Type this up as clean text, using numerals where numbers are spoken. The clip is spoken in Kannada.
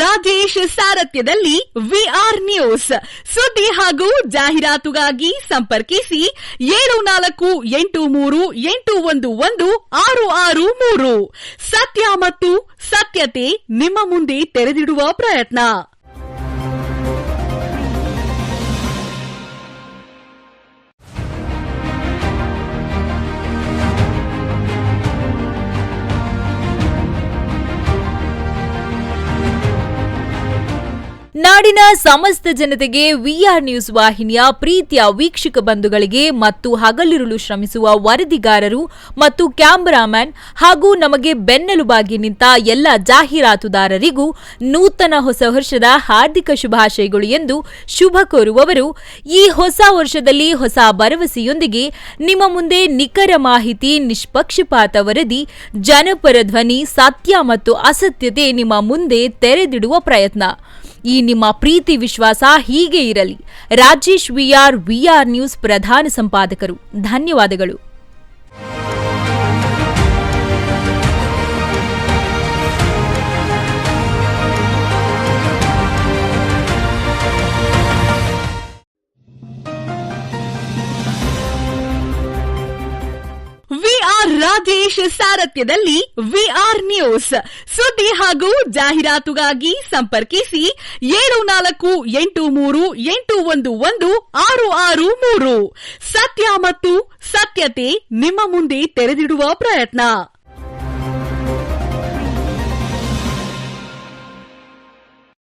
ರಾಜೇಶ್ ಸಾರಥ್ಯದಲ್ಲಿ ವಿಆರ್ ನ್ಯೂಸ್ ಸುದ್ದಿ ಹಾಗೂ ಜಾಹೀರಾತುಗಾಗಿ ಸಂಪರ್ಕಿಸಿ 7483811663 ಸತ್ಯ ಮತ್ತು ಸತ್ಯತೆ ನಿಮ್ಮ ಮುಂದೆ ತೆರೆದಿಡುವ ಪ್ರಯತ್ನ. ನಾಡಿನ ಸಮಸ್ತ ಜನತೆಗೆ ವಿಆರ್ ನ್ಯೂಸ್ ವಾಹಿನಿಯ ಪ್ರೀತಿಯ ವೀಕ್ಷಕ ಬಂಧುಗಳಿಗೆ ಮತ್ತು ಹಗಲಿರುಳು ಶ್ರಮಿಸುವ ವರದಿಗಾರರು ಮತ್ತು ಕ್ಯಾಮರಾಮನ್ ಹಾಗೂ ನಮಗೆ ಬೆನ್ನೆಲುಬಾಗಿ ನಿಂತ ಎಲ್ಲ ಜಾಹೀರಾತುದಾರರಿಗೂ ನೂತನ ಹೊಸ ವರ್ಷದ ಹಾರ್ದಿಕ ಶುಭಾಶಯಗಳು ಎಂದು ಶುಭ ಕೋರುವವರು, ಈ ಹೊಸ ವರ್ಷದಲ್ಲಿ ಹೊಸ ಭರವಸೆಯೊಂದಿಗೆ ನಿಮ್ಮ ಮುಂದೆ ನಿಖರ ಮಾಹಿತಿ, ನಿಷ್ಪಕ್ಷಪಾತ ವರದಿ, ಜನಪರ ಧ್ವನಿ, ಸತ್ಯ ಮತ್ತು ಅಸತ್ಯತೆ ನಿಮ್ಮ ಮುಂದೆ ತೆರೆದಿಡುವ ಪ್ರಯತ್ನ. ಈ ನಿಮ್ಮ ಪ್ರೀತಿ ವಿಶ್ವಾಸ ಹೀಗೆ ಇರಲಿ. ರಾಜೇಶ್ ವಿಆರ್ ನ್ಯೂಸ್ ಪ್ರಧಾನ ಸಂಪಾದಕರು. ಧನ್ಯವಾದಗಳು. ವಿಆರ್ ರಾಜೇಶ್ ಸಾರಥ್ಯದಲ್ಲಿ ವಿಆರ್ ನ್ಯೂಸ್ ಸುದ್ದಿ ಹಾಗೂ ಜಾಹೀರಾತುಗಾಗಿ ಸಂಪರ್ಕಿಸಿ 7483811663 ಸತ್ಯ ಮತ್ತು ಸತ್ಯತೆ ನಿಮ್ಮ ಮುಂದೆ ತೆರೆದಿಡುವ ಪ್ರಯತ್ನ.